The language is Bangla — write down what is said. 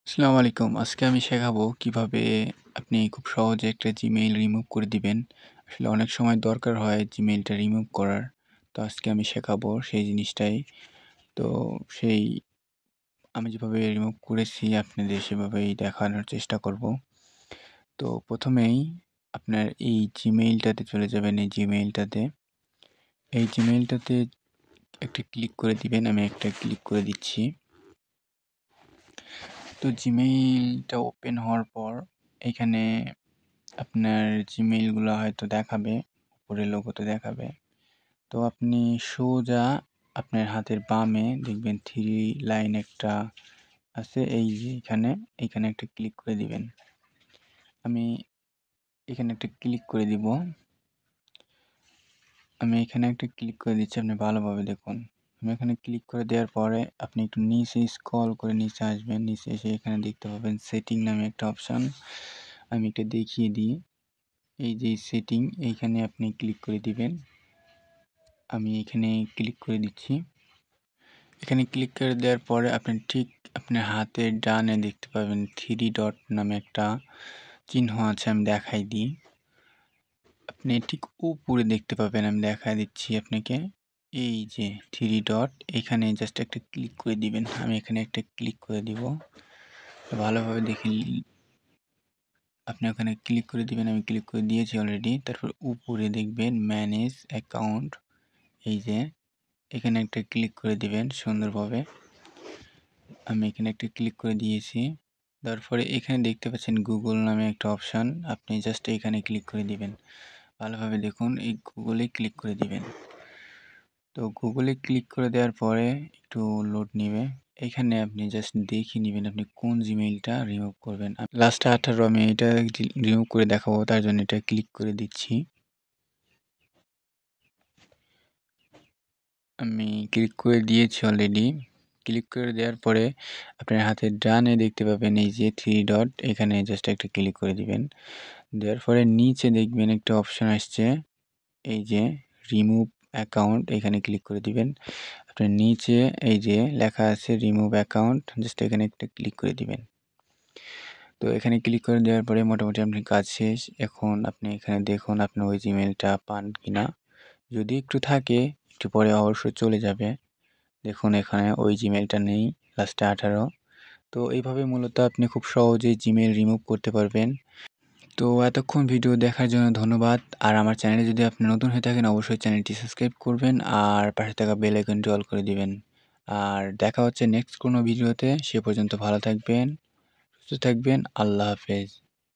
আসসালামু আলাইকুম। আজকে আমি শেখাবো কিভাবে আপনি খুব সহজে একটা Gmail রিমুভ করে দিবেন। আসলে অনেক সময় দরকার হয় Gmailটা রিমুভ করার। তো আজকে আমি শেখাবো সেই জিনিসটাই। তো সেই আমি যেভাবে রিমুভ করেছি আপনাদের সেভাবেই দেখানোর চেষ্টা করব। তো প্রথমেই আপনার এই Gmailটাতে চলে যাবেন এই Gmailটাতে। এই Gmailটাতে একটা ক্লিক করে দিবেন। আমি একটা ক্লিক করে দিচ্ছি। তো Gmailটা ওপেন হওয়ার পর এখানে আপনার জিমেইলগুলো হয়তো দেখাবে, উপরের লোগোতে দেখাবে। তো আপনি সোজা আপনার হাতের বামে দেখবেন 3 লাইন একটা আছে এই যে এখানে একটা ক্লিক করে দিবেন। আমি এখানে একটা ক্লিক করে দিব। আমি এখানে একটা ক্লিক করে দিচ্ছি, আপনি ভালোভাবে দেখুন। আমি এখানে ক্লিক করে দেওয়ার পরে আপনি একটু নিচে স্ক্রল করে নিচে আসবেন। নিচে এসে এখানে দেখতে পাবেন সেটিং নামে একটা অপশন। আমি এটা দেখিয়ে দিই। এই যে সেটিং এইখানে আপনি ক্লিক করে দিবেন। আমি এখানে ক্লিক করে দিচ্ছি। এখানে ক্লিক করে দেওয়ার পরে আপনি ঠিক আপনার হাতের ডানে দেখতে পাবেন 3 ডট নামে একটা চিহ্ন আছে, আমি দেখাই দিই। আপনি ঠিক উপরে দেখতে পাবেন, আমি দেখাই দিচ্ছি আপনাকে। এই যে 3 ডট এখানে জাস্ট একটা ক্লিক করে দিবেন। আমি এখানে একটা ক্লিক করে দিব। ভালোভাবে দেখে আপনি ওখানে ক্লিক করে দিবেন। আমি ক্লিক করে দিয়েছি অলরেডি। তারপর উপরে দেখবেন ম্যানেজ অ্যাকাউন্ট, এই যে এখানে একটা ক্লিক করে দিবেন সুন্দরভাবে। আমি এখানে একটা ক্লিক করে দিয়েছি। তারপরে এখানে দেখতে পাচ্ছেন গুগল নামে একটা অপশান, আপনি জাস্ট এখানে ক্লিক করে দিবেন। ভালোভাবে দেখুন, এই গুগলে ক্লিক করে দিবেন। তো গুগলে ক্লিক করে দেওয়ার পরে একটু লোড নেবে। এখানে আপনি জাস্ট দেখে নেবেন আপনি কোন জিমেইলটা রিমুভ করবেন। লাস্টে 18 আমি এটা রিমুভ করে দেখাবো, তার জন্য এটা ক্লিক করে দিচ্ছি। আমি ক্লিক করে দিয়েছি অলরেডি। ক্লিক করে দেওয়ার পরে আপনার হাতের ডানে দেখতে পাবেন এই যে 3 ডট, এখানে জাস্ট একটা ক্লিক করে দিবেন। দেওয়ার পরে নিচে দেখবেন একটা অপশন আসছে, এই যে রিমুভ অ্যাকাউন্ট, এখানে ক্লিক করে দিবেন। আপনার নিচে এই যে লেখা আছে রিমুভ অ্যাকাউন্ট, জাস্ট এখানে একটা ক্লিক করে দিবেন। তো এখানে ক্লিক করে দেওয়ার পরে মোটামুটি আপনার কাজ শেষ। এখন আপনি এখানে দেখুন আপনার ওই জিমেইলটা পান কিনা। যদি একটু থাকে একটু পরে অবশ্যই চলে যাবে। দেখুন এখানে ওই জিমেইলটা নেই, লাস্টে 18। তো এইভাবে মূলত আপনি খুব সহজেই জিমেইল রিমুভ করতে পারবেন। তো এতক্ষণ ভিডিও দেখার জন্য ধন্যবাদ। আর আমার চ্যানেলে যদি আপনি নতুন হয়ে থাকেন অবশ্যই চ্যানেলটি সাবস্ক্রাইব করবেন আর পাশে থাকা বেল আইকনটি অল করে দিবেন। আর দেখা হচ্ছে নেক্সট কোনো ভিডিওতে। সে পর্যন্ত ভালো থাকবেন, সুস্থ থাকবেন। আল্লাহ হাফেজ।